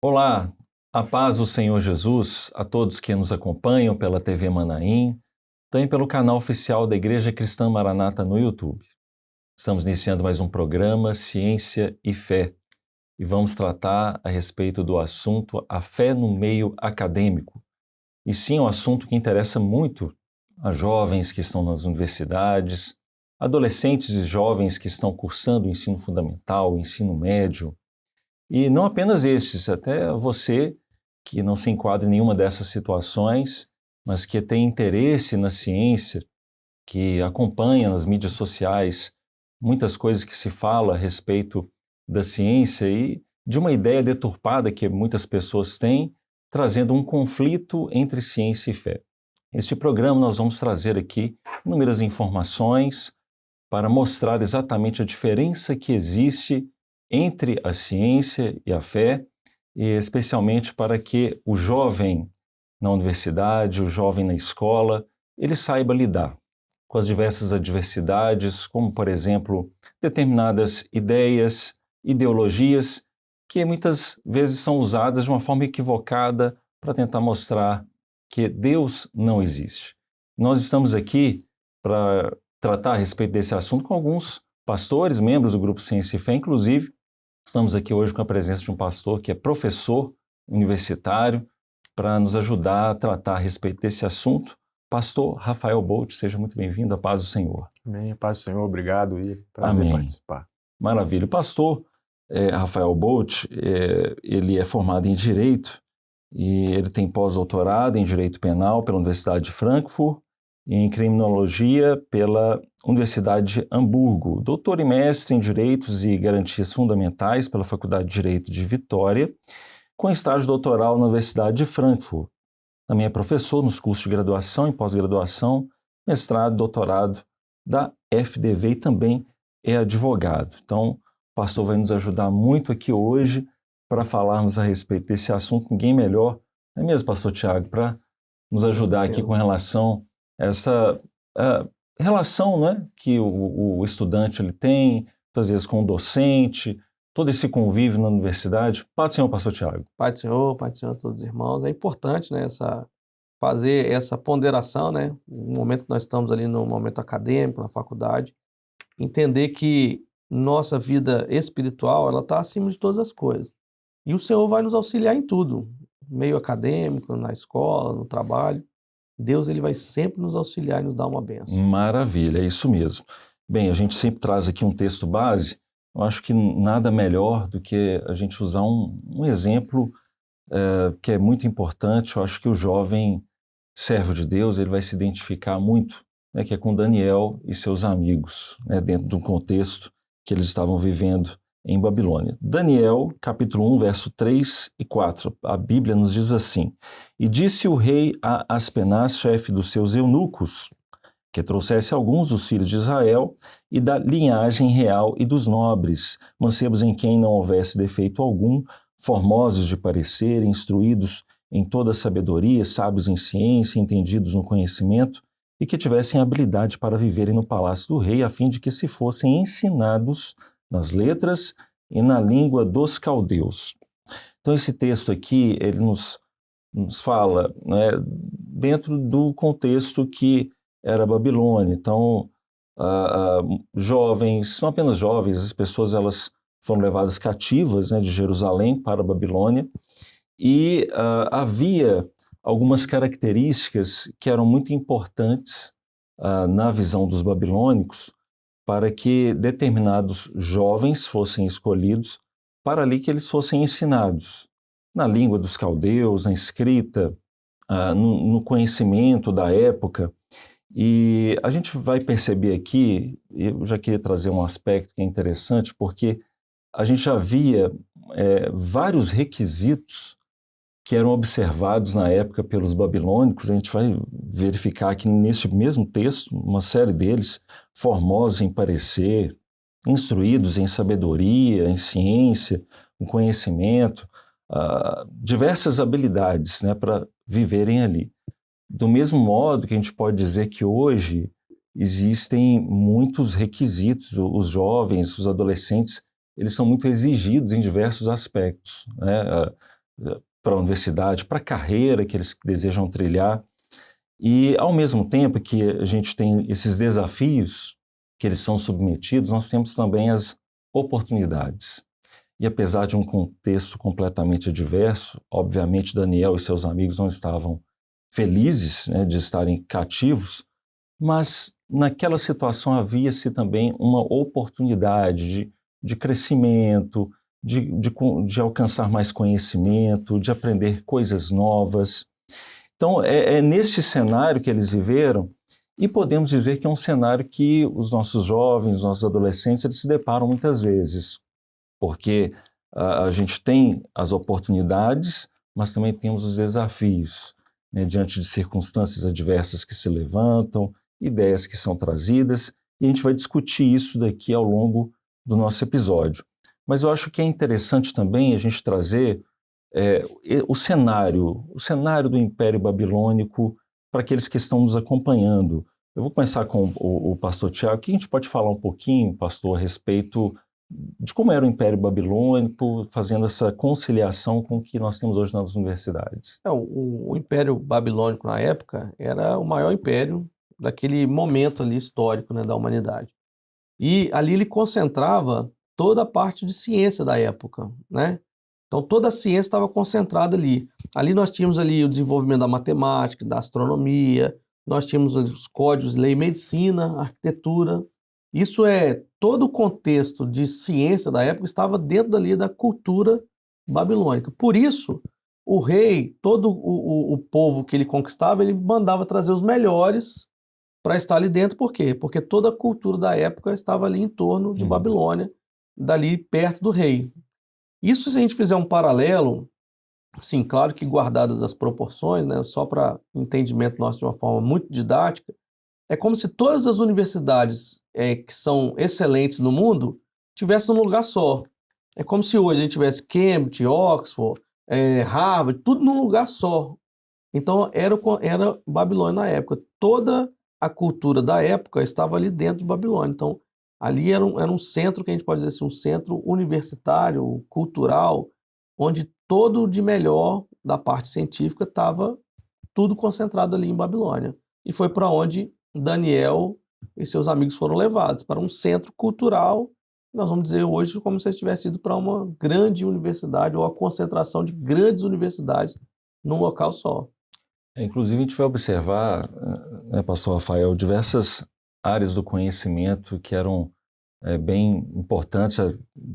Olá, a paz do Senhor Jesus a todos que nos acompanham pela TV Manaim, também pelo canal oficial da Igreja Cristã Maranata no YouTube. Estamos iniciando mais um programa Ciência e Fé e vamos tratar a respeito do assunto a fé no meio acadêmico. E sim, é um assunto que interessa muito a jovens que estão nas universidades, adolescentes e jovens que estão cursando o ensino fundamental, o ensino médio, e não apenas estes, até você que não se enquadra em nenhuma dessas situações, mas que tem interesse na ciência, que acompanha nas mídias sociais muitas coisas que se fala a respeito da ciência e de uma ideia deturpada que muitas pessoas têm, trazendo um conflito entre ciência e fé. Neste programa nós vamos trazer aqui inúmeras informações para mostrar exatamente a diferença que existe entre a ciência e a fé, e especialmente para que o jovem na universidade, o jovem na escola, ele saiba lidar com as diversas adversidades, como, por exemplo, determinadas ideias, ideologias, que muitas vezes são usadas de uma forma equivocada para tentar mostrar que Deus não existe. Nós estamos aqui para tratar a respeito desse assunto com alguns pastores, membros do Grupo Ciência e Fé, inclusive. Estamos aqui hoje com a presença de um pastor que é professor universitário para nos ajudar a tratar a respeito desse assunto. Pastor Rafael Bolt, seja muito bem-vindo, a paz do Senhor. Amém, a paz do Senhor, obrigado e prazer Amém. participar. Maravilha. O pastor Rafael Bolt, ele é formado em Direito e ele tem pós-doutorado em Direito Penal pela Universidade de Frankfurt e em Criminologia pela Universidade de Hamburgo, doutor e mestre em Direitos e Garantias Fundamentais pela Faculdade de Direito de Vitória, com estágio doutoral na Universidade de Frankfurt. Também é professor nos cursos de graduação e pós-graduação, mestrado e doutorado da FDV e também é advogado. Então, o pastor vai nos ajudar muito aqui hoje para falarmos a respeito desse assunto. Ninguém melhor, não é mesmo, pastor Tiago, para nos ajudar aqui com relação a essa relação, né, que o estudante ele tem, muitas vezes com o docente, todo esse convívio na universidade. Paz do Senhor, pastor Tiago. Pai do Senhor a todos os irmãos. É importante, né, fazer essa ponderação, né, no momento que nós estamos ali no momento acadêmico, na faculdade, entender que nossa vida espiritual, ela está acima de todas as coisas. E o Senhor vai nos auxiliar em tudo, no meio acadêmico, na escola, no trabalho. Deus, ele vai sempre nos auxiliar e nos dar uma bênção. Maravilha, é isso mesmo. Bem, a gente sempre traz aqui um texto base. Eu acho que nada melhor do que a gente usar um exemplo que é muito importante. Eu acho que o jovem servo de Deus ele vai se identificar muito, né, que é com Daniel e seus amigos, né, dentro do contexto que eles estavam vivendo em Babilônia. Daniel, capítulo 1, verso 3 e 4, a Bíblia nos diz assim: E disse o rei a Aspenaz, chefe dos seus eunucos, que trouxesse alguns dos filhos de Israel e da linhagem real e dos nobres, mancebos em quem não houvesse defeito algum, formosos de parecer, instruídos em toda sabedoria, sábios em ciência, entendidos no conhecimento, e que tivessem habilidade para viverem no palácio do rei, a fim de que se fossem ensinados nas letras e na língua dos caldeus. Então esse texto aqui, ele nos fala, né, dentro do contexto que era a Babilônia. Então, jovens, não apenas jovens, as pessoas elas foram levadas cativas, né, de Jerusalém para a Babilônia, e havia algumas características que eram muito importantes na visão dos babilônicos para que determinados jovens fossem escolhidos para ali que eles fossem ensinados na língua dos caldeus, na escrita, no conhecimento da época. E a gente vai perceber aqui, eu já queria trazer um aspecto que é interessante, porque a gente já via vários requisitos que eram observados na época pelos babilônicos. A gente vai verificar aqui neste mesmo texto, uma série deles, formosos em parecer, instruídos em sabedoria, em ciência, em conhecimento, diversas habilidades, né, para viverem ali. Do mesmo modo que a gente pode dizer que hoje existem muitos requisitos, os jovens, os adolescentes, eles são muito exigidos em diversos aspectos, né? para a universidade, para a carreira que eles desejam trilhar. E, ao mesmo tempo que a gente tem esses desafios que eles são submetidos, nós temos também as oportunidades. E apesar de um contexto completamente adverso, obviamente Daniel e seus amigos não estavam felizes, né, de estarem cativos, mas naquela situação havia-se também uma oportunidade de crescimento, de alcançar mais conhecimento, de aprender coisas novas. Então, é neste cenário que eles viveram, e podemos dizer que é um cenário que os nossos jovens, os nossos adolescentes, eles se deparam muitas vezes, porque a gente tem as oportunidades, mas também temos os desafios, né, diante de circunstâncias adversas que se levantam, ideias que são trazidas, e a gente vai discutir isso daqui ao longo do nosso episódio. Mas eu acho que é interessante também a gente trazer o cenário do Império Babilônico para aqueles que estão nos acompanhando. Eu vou começar com o pastor Tiago. O que a gente pode falar um pouquinho, pastor, a respeito de como era o Império Babilônico, fazendo essa conciliação com o que nós temos hoje nas universidades? O Império Babilônico, na época, era o maior império daquele momento ali histórico, né, da humanidade. E ali ele concentrava toda a parte de ciência da época, né? Então toda a ciência estava concentrada ali. Ali nós tínhamos ali o desenvolvimento da matemática, da astronomia, nós tínhamos os códigos de lei, medicina, arquitetura. Isso todo o contexto de ciência da época estava dentro dali da cultura babilônica. Por isso, o rei, todo o povo que ele conquistava, ele mandava trazer os melhores para estar ali dentro. Por quê? Porque toda a cultura da época estava ali em torno de Babilônia, dali perto do rei. Isso, se a gente fizer um paralelo, sim, claro que guardadas as proporções, né, só para entendimento nosso de uma forma muito didática, é como se todas as universidades que são excelentes no mundo tivessem num lugar só. É como se hoje a gente tivesse Cambridge, Oxford, Harvard, tudo num lugar só. Então era Babilônia na época. Toda a cultura da época estava ali dentro de Babilônia. Então ali era um centro, que a gente pode dizer assim, um centro universitário, cultural, onde todo de melhor da parte científica estava tudo concentrado ali em Babilônia. E foi para onde Daniel e seus amigos foram levados, para um centro cultural, nós vamos dizer hoje como se eles tivessem ido para uma grande universidade ou a concentração de grandes universidades num local só. Inclusive, a gente vai observar, né, pastor Rafael, diversas áreas do conhecimento que eram bem importantes,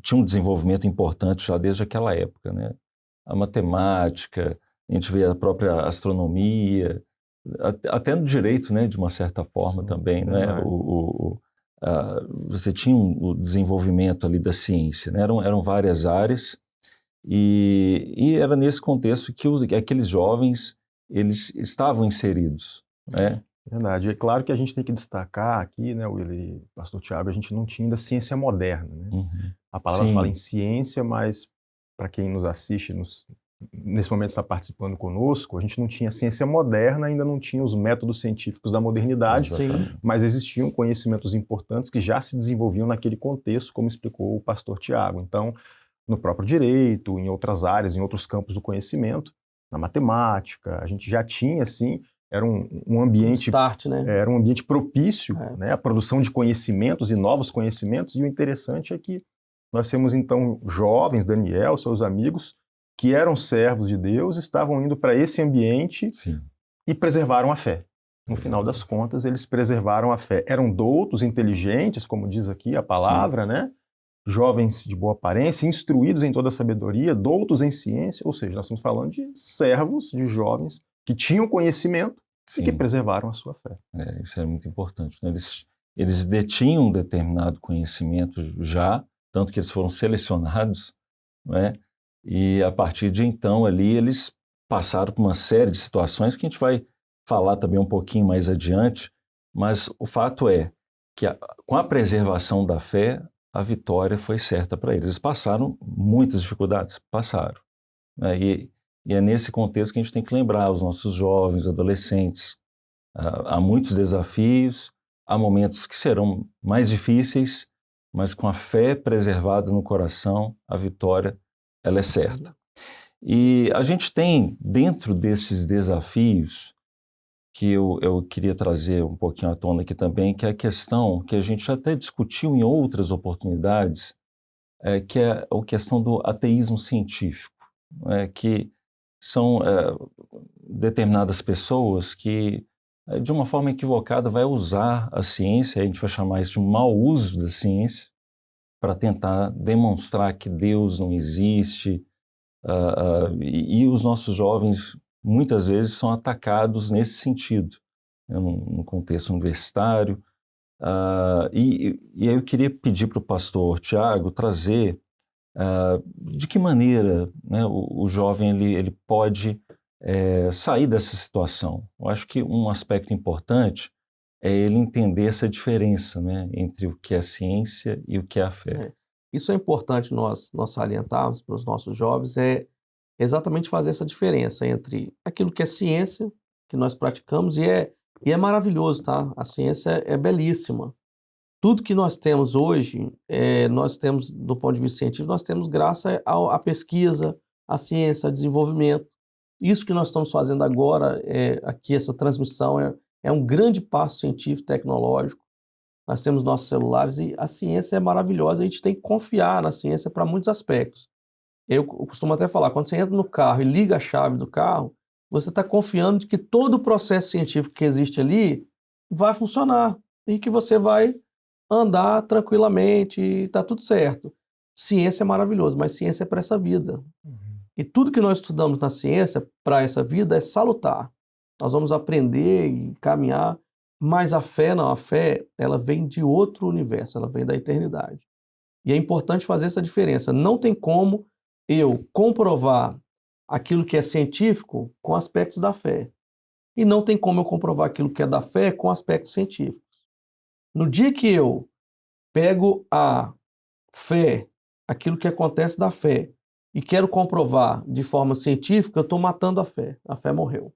tinham um desenvolvimento importante já desde aquela época, né? A matemática, a gente vê a própria astronomia, até no direito, né, de uma certa forma. Sim, também, né? Você tinha o desenvolvimento ali da ciência, né? Eram várias áreas, e era nesse contexto que aqueles jovens eles estavam inseridos, né? Verdade. É claro que a gente tem que destacar aqui, né, Willy, pastor Tiago, a gente não tinha ainda ciência moderna, né? A palavra fala em ciência, mas para quem nos assiste, nesse momento está participando conosco, a gente não tinha ciência moderna, ainda não tinha os métodos científicos da modernidade, mas existiam conhecimentos importantes que já se desenvolviam naquele contexto, como explicou o pastor Tiago. Então, no próprio direito, em outras áreas, em outros campos do conhecimento, na matemática, a gente já tinha, assim, era um ambiente, start, né? Era um ambiente propício, né, à produção de conhecimentos e novos conhecimentos, e o interessante é que nós temos, então, jovens, Daniel, seus amigos, que eram servos de Deus, estavam indo para esse ambiente e preservaram a fé. No final das contas, eles preservaram a fé. Eram doutos, inteligentes, como diz aqui a palavra, né? Jovens de boa aparência, instruídos em toda a sabedoria, doutos em ciência, ou seja, nós estamos falando de servos, de jovens que tinham conhecimento e que preservaram a sua fé. Isso é muito importante, né? Eles detinham um determinado conhecimento já, tanto que eles foram selecionados, né? E a partir de então ali eles passaram por uma série de situações que a gente vai falar também um pouquinho mais adiante, mas o fato é que com a preservação da fé, a vitória foi certa para eles. Eles passaram muitas dificuldades, passaram, né? E é nesse contexto que a gente tem que lembrar os nossos jovens, adolescentes. Há muitos desafios, há momentos que serão mais difíceis, mas com a fé preservada no coração, a vitória ela é certa. E a gente tem, dentro desses desafios, que eu queria trazer um pouquinho à tona aqui também, que é a questão que a gente até discutiu em outras oportunidades, que é a questão do ateísmo científico, que são determinadas pessoas que, de uma forma equivocada, vai usar a ciência, a gente vai chamar isso de mau uso da ciência, para tentar demonstrar que Deus não existe, e os nossos jovens muitas vezes são atacados nesse sentido, né, num contexto universitário. E aí eu queria pedir para o pastor Tiago trazer de que maneira, né, o jovem ele pode sair dessa situação. Eu acho que um aspecto importante é ele entender essa diferença, né, entre o que é ciência e o que é a fé. Isso é importante nós salientarmos para os nossos jovens, é exatamente fazer essa diferença entre aquilo que é ciência, que nós praticamos, e é maravilhoso, tá? A ciência é belíssima. Tudo que nós temos hoje, nós temos, do ponto de vista científico, nós temos graças à pesquisa, à ciência, ao desenvolvimento. Isso que nós estamos fazendo agora, aqui essa transmissão, é um grande passo científico, tecnológico. Nós temos nossos celulares e a ciência é maravilhosa, a gente tem que confiar na ciência para muitos aspectos. Eu costumo até falar, quando você entra no carro e liga a chave do carro, você está confiando de que todo o processo científico que existe ali vai funcionar e que você vai andar tranquilamente e está tudo certo. Ciência é maravilhoso, mas ciência é para essa vida. E tudo que nós estudamos na ciência para essa vida é salutar. Nós vamos aprender e caminhar, mas a fé não, a fé ela vem de outro universo, ela vem da eternidade. E é importante fazer essa diferença. Não tem como eu comprovar aquilo que é científico com aspectos da fé. E não tem como eu comprovar aquilo que é da fé com aspectos científicos. No dia que eu pego a fé, aquilo que acontece da fé, e quero comprovar de forma científica, eu estou matando a fé. A fé morreu.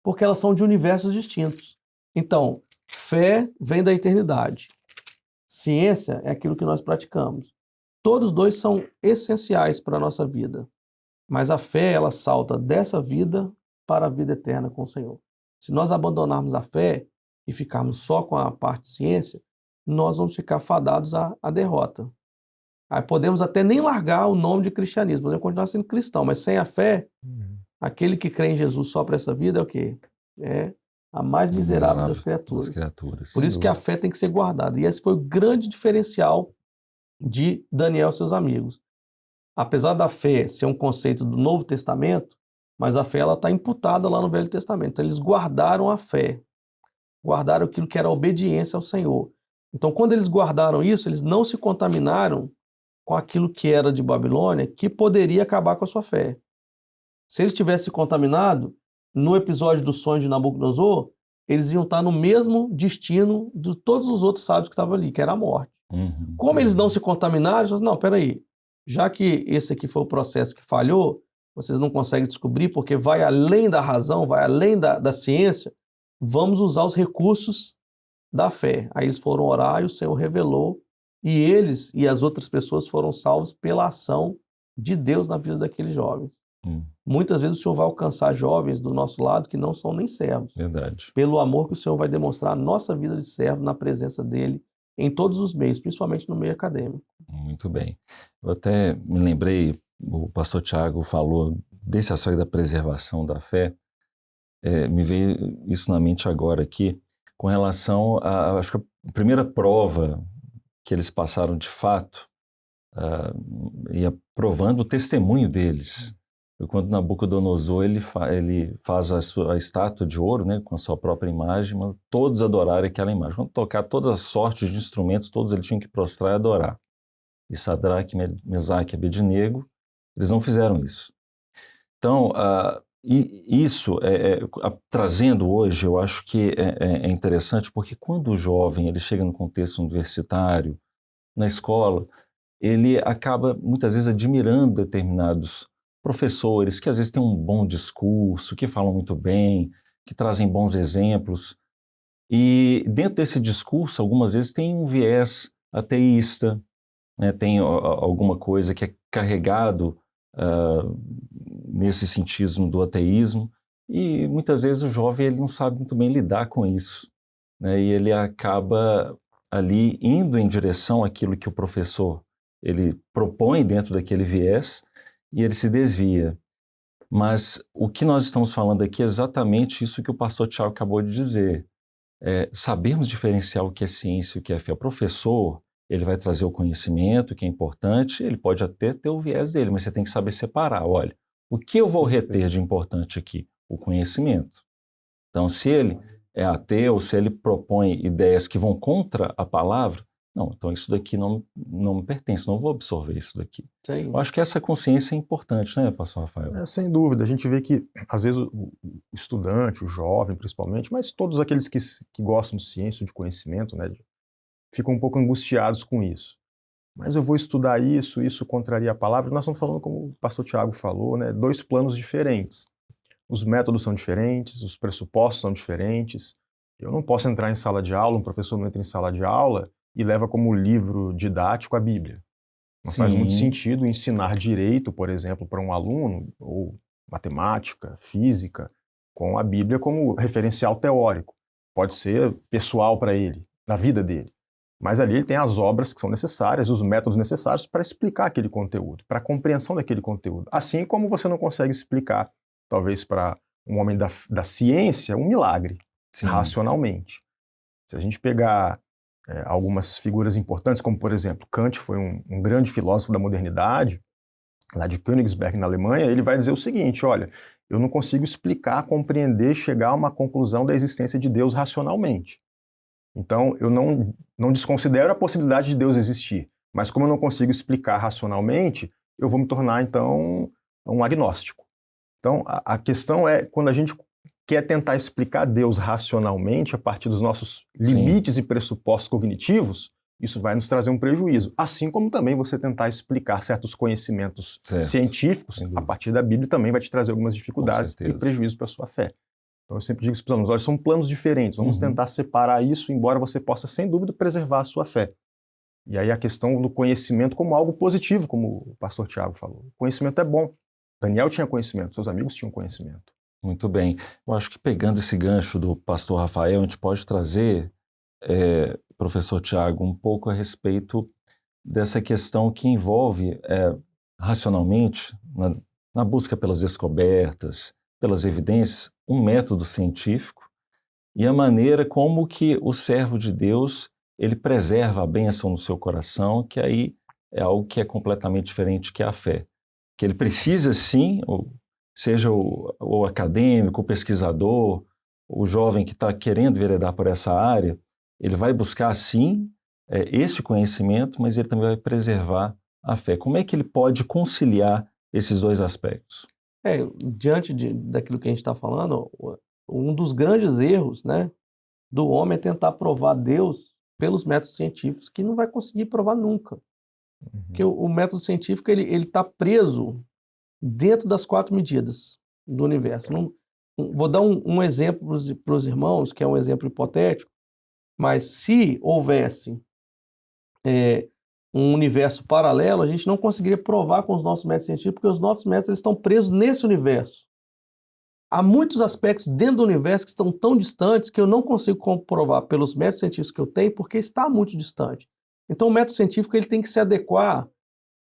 Porque elas são de universos distintos. Então, fé vem da eternidade. Ciência é aquilo que nós praticamos. Todos dois são essenciais para a nossa vida. Mas a fé, ela salta dessa vida para a vida eterna com o Senhor. Se nós abandonarmos a fé e ficarmos só com a parte de ciência, nós vamos ficar fadados à derrota. Aí podemos até nem largar o nome de cristianismo, podemos continuar sendo cristão, mas sem a fé, aquele que crê em Jesus só para essa vida é o quê? É a mais miserável das criaturas. Por isso que a fé tem que ser guardada. E esse foi o grande diferencial de Daniel e seus amigos. Apesar da fé ser um conceito do Novo Testamento, mas a fé está imputada lá no Velho Testamento. Então, eles guardaram a fé, guardaram aquilo que era a obediência ao Senhor. Então, quando eles guardaram isso, eles não se contaminaram com aquilo que era de Babilônia, que poderia acabar com a sua fé. Se eles tivessem se contaminado, no episódio do sonho de Nabucodonosor, eles iam estar no mesmo destino de todos os outros sábios que estavam ali, que era a morte. Como eles não se contaminaram, eles falaram, não, peraí, já que esse aqui foi o processo que falhou, vocês não conseguem descobrir porque vai além da razão, vai além da ciência, vamos usar os recursos da fé. Aí eles foram orar e o Senhor revelou, e eles e as outras pessoas foram salvos pela ação de Deus na vida daqueles jovens. Muitas vezes o Senhor vai alcançar jovens do nosso lado que não são nem servos. Verdade. Pelo amor que o Senhor vai demonstrar a nossa vida de servo na presença dele em todos os meios, principalmente no meio acadêmico. Muito bem. Eu até me lembrei, o pastor Tiago falou desse aspecto da preservação da fé, me veio isso na mente agora aqui, com relação a, acho que a primeira prova que eles passaram de fato, ia provando o testemunho deles. Quando Nabucodonosor ele faz a estátua de ouro, né, com a sua própria imagem, mas todos adorarem aquela imagem. Quando tocar todas as sortes de instrumentos, todos eles tinham que prostrar e adorar. E Sadraque, Mesaque e Abednego, eles não fizeram isso. Então, isso, trazendo hoje, eu acho que é interessante, porque quando o jovem ele chega no contexto universitário, na escola, ele acaba muitas vezes admirando determinados professores que às vezes têm um bom discurso, que falam muito bem, que trazem bons exemplos. E dentro desse discurso, algumas vezes tem um viés ateísta, né? Tem alguma coisa que é carregado nesse sentido do ateísmo, e muitas vezes o jovem ele não sabe muito bem lidar com isso, né? E ele acaba ali indo em direção àquilo que o professor ele propõe dentro daquele viés e ele se desvia. Mas o que nós estamos falando aqui é exatamente isso que o pastor Tiago acabou de dizer. Sabemos diferenciar o que é ciência e o que é fé. O professor, ele vai trazer o conhecimento, que é importante, ele pode até ter o viés dele, mas você tem que saber separar. Olha, o que eu vou reter de importante aqui? O conhecimento. Então, se ele é ateu, se ele propõe ideias que vão contra a palavra, não, então isso daqui não me pertence, não vou absorver isso daqui. Sim. Eu acho que essa consciência é importante, né, pastor Rafael? Sem dúvida, a gente vê que, às vezes, o estudante, o jovem principalmente, mas todos aqueles que gostam de ciência, de conhecimento, né, ficam um pouco angustiados com isso. Mas eu vou estudar isso contraria a palavra. Nós estamos falando, como o pastor Tiago falou, né, dois planos diferentes. Os métodos são diferentes, os pressupostos são diferentes. Eu não posso entrar em sala de aula, um professor não entra em sala de aula e leva como livro didático a Bíblia. Não faz muito sentido ensinar direito, por exemplo, para um aluno, ou matemática, física, com a Bíblia como referencial teórico. Pode ser pessoal para ele, na vida dele. Mas ali ele tem as obras que são necessárias, os métodos necessários para explicar aquele conteúdo, para a compreensão daquele conteúdo. Assim como você não consegue explicar, talvez para um homem da ciência, um milagre, racionalmente. Se a gente pegar algumas figuras importantes, como, por exemplo, Kant foi um grande filósofo da modernidade, lá de Königsberg, na Alemanha, ele vai dizer o seguinte: olha, eu não consigo explicar, compreender, chegar a uma conclusão da existência de Deus racionalmente. Então, eu não desconsidero a possibilidade de Deus existir, mas como eu não consigo explicar racionalmente, eu vou me tornar, então, um agnóstico. Então, a questão é, quando a gente quer tentar explicar Deus racionalmente, a partir dos nossos limites e pressupostos cognitivos, isso vai nos trazer um prejuízo. Assim como também você tentar explicar certos conhecimentos científicos, a partir da Bíblia, também vai te trazer algumas dificuldades e prejuízos para a sua fé. Então, eu sempre digo isso para os alunos: olha, são planos diferentes, vamos tentar separar isso, embora você possa, sem dúvida, preservar a sua fé. E aí a questão do conhecimento como algo positivo, como o pastor Tiago falou. O conhecimento é bom. Daniel tinha conhecimento, seus amigos tinham conhecimento. Muito bem. Eu acho que, pegando esse gancho do pastor Rafael, a gente pode trazer, professor Tiago, um pouco a respeito dessa questão que envolve racionalmente, na busca pelas descobertas, pelas evidências, um método científico e a maneira como que o servo de Deus ele preserva a bênção no seu coração, que aí é algo que é completamente diferente que a fé. Que ele precisa sim, seja o acadêmico, o pesquisador, o jovem que está querendo enveredar por essa área, ele vai buscar sim esse conhecimento, mas ele também vai preservar a fé. Como é que ele pode conciliar esses dois aspectos? Diante daquilo que a gente está falando, um dos grandes erros, né, do homem é tentar provar Deus pelos métodos científicos, que não vai conseguir provar nunca. Porque o método científico ele está preso dentro das 4 medidas do universo. Vou dar um exemplo para os irmãos, que é um exemplo hipotético, mas se houvesse um universo paralelo, a gente não conseguiria provar com os nossos métodos científicos, porque os nossos métodos estão presos nesse universo. Há muitos aspectos dentro do universo que estão tão distantes que eu não consigo comprovar pelos métodos científicos que eu tenho, porque está muito distante. Então o método científico ele tem que se adequar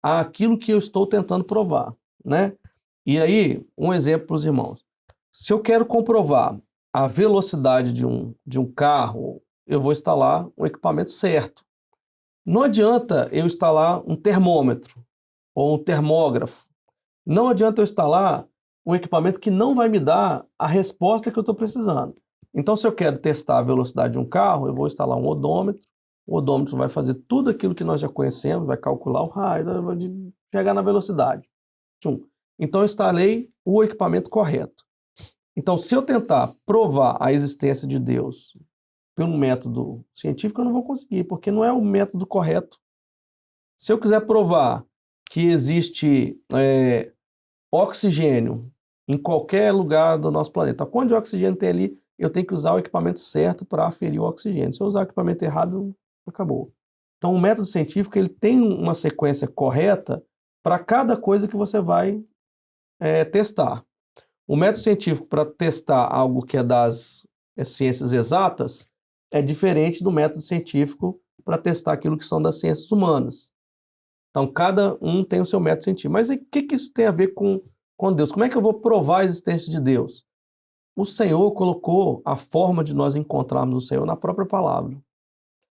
àquilo que eu estou tentando provar, né? E aí, um exemplo para os irmãos. Se eu quero comprovar a velocidade de um carro, eu vou instalar um equipamento certo. Não adianta eu instalar um termômetro ou um termógrafo. Não adianta eu instalar um equipamento que não vai me dar a resposta que eu estou precisando. Então, se eu quero testar a velocidade de um carro, eu vou instalar um odômetro. O odômetro vai fazer tudo aquilo que nós já conhecemos, vai calcular o raio, vai chegar na velocidade. Então, eu instalei o equipamento correto. Então, se eu tentar provar a existência de Deus pelo método científico, eu não vou conseguir, porque não é o método correto. Se eu quiser provar que existe oxigênio em qualquer lugar do nosso planeta, quanto de oxigênio tem ali, eu tenho que usar o equipamento certo para aferir o oxigênio. Se eu usar o equipamento errado, acabou. Então, o método científico ele tem uma sequência correta para cada coisa que você vai testar. O método científico para testar algo que é das ciências exatas é diferente do método científico para testar aquilo que são das ciências humanas. Então, cada um tem o seu método científico. Mas o que isso tem a ver com Deus? Como é que eu vou provar a existência de Deus? O Senhor colocou a forma de nós encontrarmos o Senhor na própria palavra.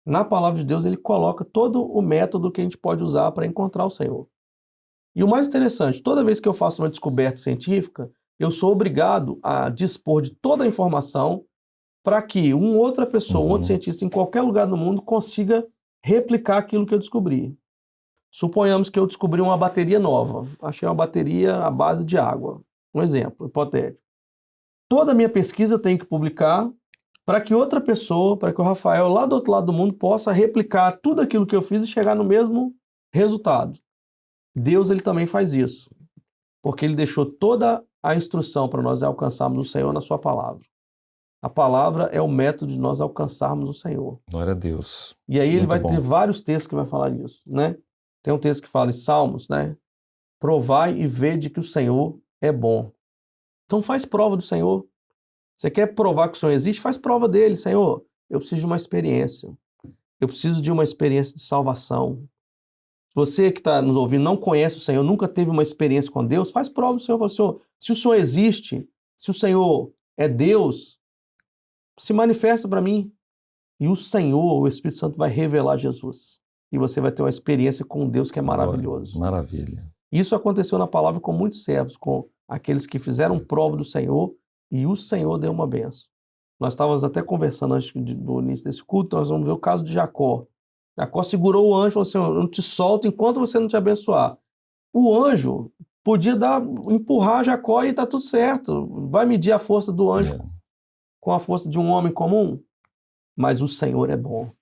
Na palavra de Deus, ele coloca todo o método que a gente pode usar para encontrar o Senhor. E o mais interessante, toda vez que eu faço uma descoberta científica, eu sou obrigado a dispor de toda a informação para que uma outra pessoa, um outro cientista em qualquer lugar do mundo consiga replicar aquilo que eu descobri. Suponhamos que eu descobri uma bateria nova. Achei uma bateria à base de água. Um exemplo hipotético. Toda a minha pesquisa eu tenho que publicar para que outra pessoa, para que o Rafael lá do outro lado do mundo possa replicar tudo aquilo que eu fiz e chegar no mesmo resultado. Deus, ele também faz isso, porque ele deixou toda a instrução para nós alcançarmos o Senhor na sua palavra. A palavra é o método de nós alcançarmos o Senhor. Glória a Deus. E aí ele Muito vai bom. ter vários textos que vai falar isso, né? Tem um texto que fala em Salmos, né? Provai e vede que o Senhor é bom. Então faz prova do Senhor. Você quer provar que o Senhor existe? Faz prova dele. Senhor, eu preciso de uma experiência. Eu preciso de uma experiência de salvação. Se você que está nos ouvindo não conhece o Senhor, nunca teve uma experiência com Deus, faz prova do Senhor. Fala, Senhor, se o Senhor existe, se o Senhor é Deus, se manifesta para mim. E o Senhor, o Espírito Santo, vai revelar Jesus. E você vai ter uma experiência com um Deus que é maravilhoso. Maravilha. Isso aconteceu na palavra com muitos servos, com aqueles que fizeram prova do Senhor, e o Senhor deu uma benção. Nós estávamos até conversando antes do início desse culto, nós vamos ver o caso de Jacó. Jacó segurou o anjo e falou assim, eu não te solto enquanto você não te abençoar. O anjo podia empurrar Jacó e está tudo certo. Vai medir a força do anjo com a força de um homem comum? Mas o Senhor é bom.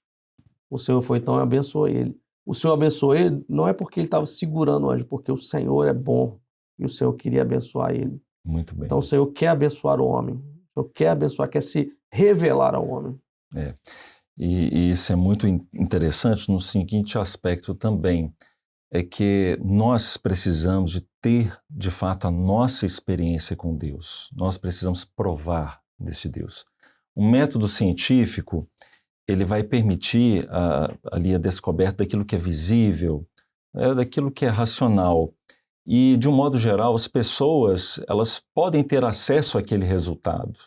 O Senhor foi então e abençoou ele. O Senhor abençoou ele não é porque ele estava segurando o anjo, porque o Senhor é bom e o Senhor queria abençoar ele. Muito bem. Então o Senhor quer abençoar o homem. O Senhor quer abençoar, quer se revelar ao homem. E isso é muito interessante no seguinte aspecto também, é que nós precisamos de ter, de fato, a nossa experiência com Deus. Nós precisamos provar desse Deus. O método científico, ele vai permitir ali a descoberta daquilo que é visível, daquilo que é racional. E, de um modo geral, as pessoas, elas podem ter acesso àquele resultado.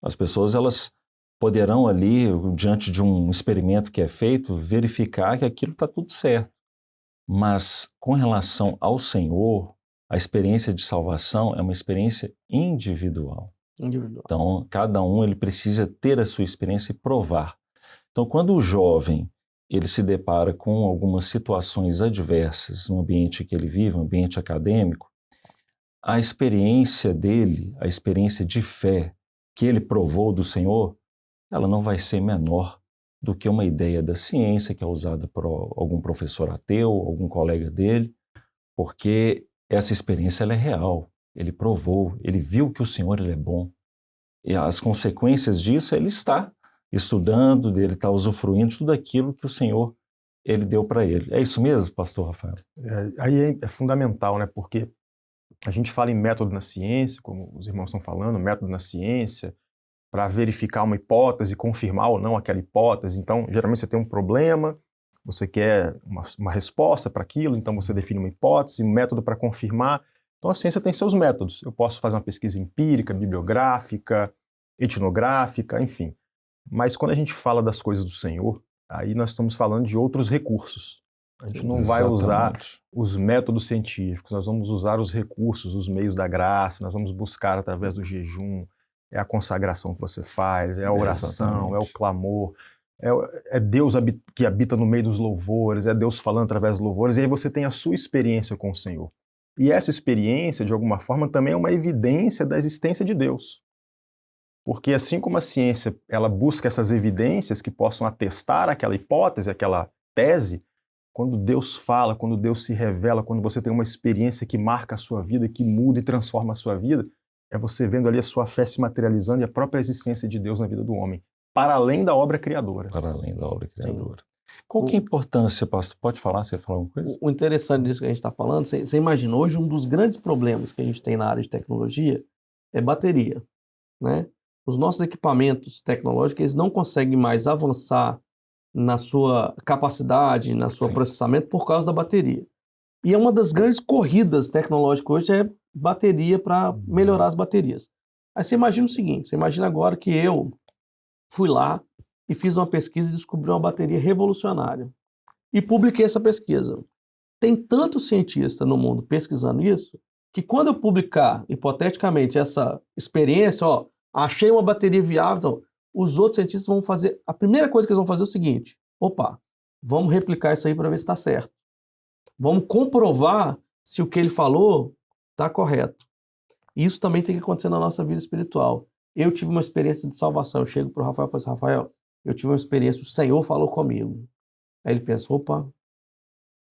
As pessoas, elas poderão ali, diante de um experimento que é feito, verificar que aquilo está tudo certo. Mas, com relação ao Senhor, a experiência de salvação é uma experiência individual. Então, cada um ele precisa ter a sua experiência e provar. Então, quando o jovem ele se depara com algumas situações adversas no ambiente que ele vive, no ambiente acadêmico, a experiência dele, a experiência de fé que ele provou do Senhor, ela não vai ser menor do que uma ideia da ciência que é usada por algum professor ateu, algum colega dele, porque essa experiência ela é real. Ele provou, ele viu que o Senhor ele é bom. E as consequências disso, ele está estudando, ele está usufruindo de tudo aquilo que o Senhor ele deu para ele. É isso mesmo, pastor Rafael? Aí é fundamental, né? Porque a gente fala em método na ciência, como os irmãos estão falando, método na ciência, para verificar uma hipótese, confirmar ou não aquela hipótese. Então, geralmente você tem um problema, você quer uma resposta para aquilo, então você define uma hipótese, um método para confirmar. Então a ciência tem seus métodos. Eu posso fazer uma pesquisa empírica, bibliográfica, etnográfica, enfim. Mas quando a gente fala das coisas do Senhor, aí nós estamos falando de outros recursos. A gente não vai usar os métodos científicos, nós vamos usar os recursos, os meios da graça, nós vamos buscar através do jejum, é a consagração que você faz, é a oração, é o clamor, é Deus que habita no meio dos louvores, é Deus falando através dos louvores, e aí você tem a sua experiência com o Senhor. E essa experiência, de alguma forma, também é uma evidência da existência de Deus. Porque assim como a ciência ela busca essas evidências que possam atestar aquela hipótese, aquela tese, quando Deus fala, quando Deus se revela, quando você tem uma experiência que marca a sua vida, que muda e transforma a sua vida, é você vendo ali a sua fé se materializando e a própria existência de Deus na vida do homem, para além da obra criadora. Para além da obra criadora. Qual que é a importância, pastor? Pode falar, você falou alguma coisa? O interessante disso que a gente está falando, você imagina, hoje um dos grandes problemas que a gente tem na área de tecnologia é bateria, né? Os nossos equipamentos tecnológicos, eles não conseguem mais avançar na sua capacidade, na sua processamento por causa da bateria. E é uma das grandes corridas tecnológicas hoje é bateria para melhorar as baterias. Aí você imagina o seguinte, você imagina agora que eu fui lá e fiz uma pesquisa e descobri uma bateria revolucionária. E publiquei essa pesquisa. Tem tanto cientista no mundo pesquisando isso, que quando eu publicar, hipoteticamente, essa experiência, ó, achei uma bateria viável, então, os outros cientistas vão fazer, a primeira coisa que eles vão fazer é o seguinte, opa, vamos replicar isso aí para ver se está certo. Vamos comprovar se o que ele falou está correto. Isso também tem que acontecer na nossa vida espiritual. Eu tive uma experiência de salvação, eu chego para o Rafael e falo assim, Rafael, eu tive uma experiência, o Senhor falou comigo. Aí ele pensa, opa, o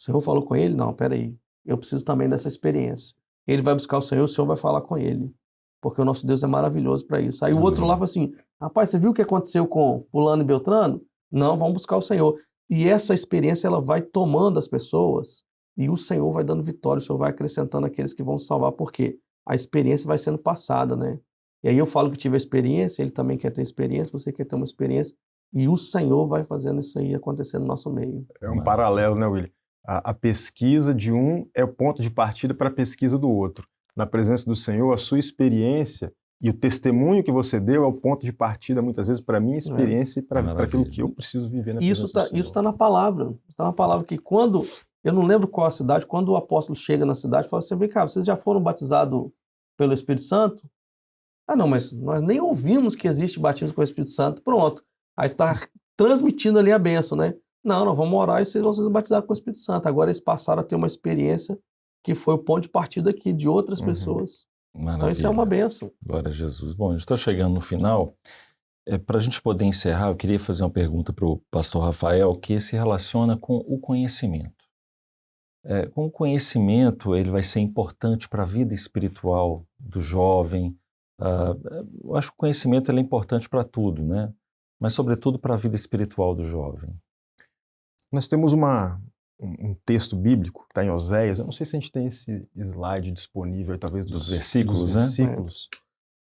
Senhor falou com ele? Não, peraí, eu preciso também dessa experiência. Ele vai buscar o Senhor vai falar com ele, porque o nosso Deus é maravilhoso para isso. Aí o outro lá fala assim, rapaz, você viu o que aconteceu com fulano e Beltrano? Não, vamos buscar o Senhor. E essa experiência, ela vai tomando as pessoas e o Senhor vai dando vitória, o Senhor vai acrescentando aqueles que vão salvar, porque a experiência vai sendo passada, né? E aí eu falo que tive a experiência, ele também quer ter experiência, você quer ter uma experiência, e o Senhor vai fazendo isso aí acontecer no nosso meio. É um paralelo, né, William? A pesquisa de um é o ponto de partida para a pesquisa do outro. Na presença do Senhor, a sua experiência e o testemunho que você deu é o ponto de partida, muitas vezes, para a minha experiência e para aquilo que eu preciso viver na presença do Senhor. Isso está na palavra. Está na palavra que quando, eu não lembro qual a cidade, quando o apóstolo chega na cidade, fala assim, vem cá, vocês já foram batizados pelo Espírito Santo? Ah, não, mas nós nem ouvimos que existe batismo com o Espírito Santo. Pronto. Aí está transmitindo ali a bênção, né? Não, nós vamos orar e vocês vão ser batizados com o Espírito Santo. Agora eles passaram a ter uma experiência que foi o ponto de partida aqui de outras pessoas. Maravilha. Então isso é uma bênção. Glória a Jesus. Bom, a gente está chegando no final. Para a gente poder encerrar, eu queria fazer uma pergunta para o pastor Rafael, que se relaciona com o conhecimento. Com o conhecimento, ele vai ser importante para a vida espiritual do jovem. Eu acho que o conhecimento ele é importante para tudo, né? Mas sobretudo para a vida espiritual do jovem. Nós temos um texto bíblico, que está em Oséias, eu não sei se a gente tem esse slide disponível, talvez dos versículos, né?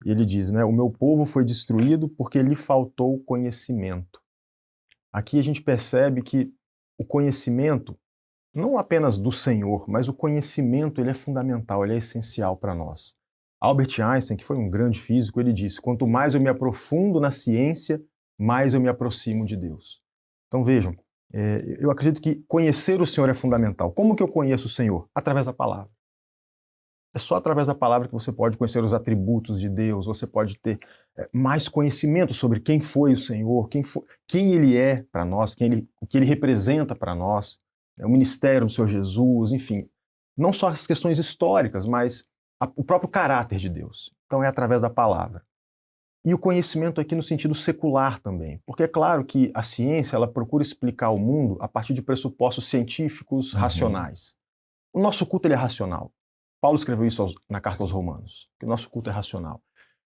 E ele diz, né, o meu povo foi destruído porque lhe faltou conhecimento. Aqui a gente percebe que o conhecimento, não apenas do Senhor, mas o conhecimento ele é fundamental, ele é essencial para nós. Albert Einstein, que foi um grande físico, ele disse, quanto mais eu me aprofundo na ciência, mais eu me aproximo de Deus. Então vejam, eu acredito que conhecer o Senhor é fundamental. Como que eu conheço o Senhor? Através da palavra. É só através da palavra que você pode conhecer os atributos de Deus, você pode ter mais conhecimento sobre quem foi o Senhor, quem Ele é para nós, o que Ele representa para nós, o ministério do Senhor Jesus, enfim. Não só as questões históricas, mas o próprio caráter de Deus. Então é através da palavra. E o conhecimento aqui no sentido secular também, porque é claro que a ciência ela procura explicar o mundo a partir de pressupostos científicos racionais. O nosso culto ele é racional. Paulo escreveu isso na carta aos Romanos, que o nosso culto é racional.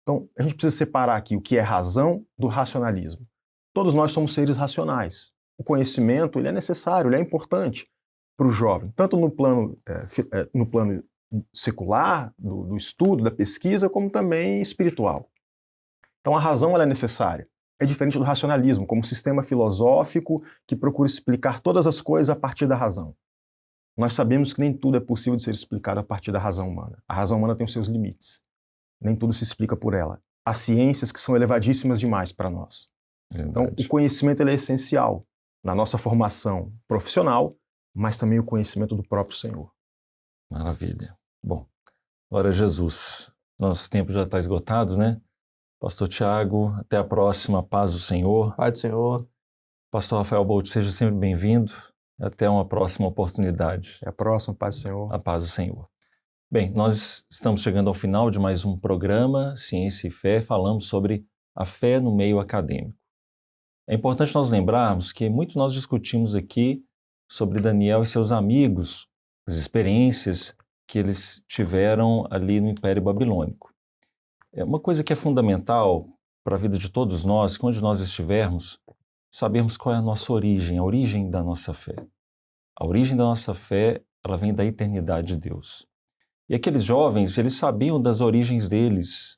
Então, a gente precisa separar aqui o que é razão do racionalismo. Todos nós somos seres racionais. O conhecimento ele é necessário, ele é importante para o jovem, tanto no plano secular, do estudo, da pesquisa, como também espiritual. Então a razão ela é necessária. É diferente do racionalismo, como sistema filosófico que procura explicar todas as coisas a partir da razão. Nós sabemos que nem tudo é possível de ser explicado a partir da razão humana. A razão humana tem os seus limites. Nem tudo se explica por ela. Há ciências que são elevadíssimas demais para nós. Verdade. Então o conhecimento ele é essencial na nossa formação profissional, mas também o conhecimento do próprio Senhor. Maravilha. Bom, glória a Jesus. Nosso tempo já está esgotado, né? Pastor Tiago, até a próxima. Paz do Senhor. Paz do Senhor. Pastor Rafael Bolt, seja sempre bem-vindo. Até uma próxima oportunidade. Até a próxima. Paz do Senhor. A paz do Senhor. Bem, nós estamos chegando ao final de mais um programa Ciência e Fé. Falamos sobre a fé no meio acadêmico. É importante nós lembrarmos que muito nós discutimos aqui sobre Daniel e seus amigos, as experiências que eles tiveram ali no Império Babilônico. Uma coisa que é fundamental para a vida de todos nós, que onde nós estivermos, sabermos qual é a nossa origem, a origem da nossa fé. A origem da nossa fé, ela vem da eternidade de Deus. E aqueles jovens, eles sabiam das origens deles.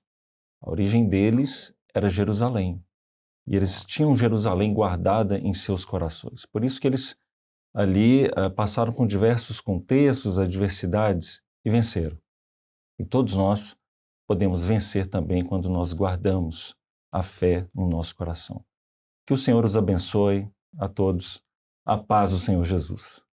A origem deles era Jerusalém. E eles tinham Jerusalém guardada em seus corações. Por isso que eles ali passaram por diversos contextos, adversidades e venceram. E todos nós podemos vencer também quando nós guardamos a fé no nosso coração. Que o Senhor os abençoe a todos. A paz do Senhor Jesus.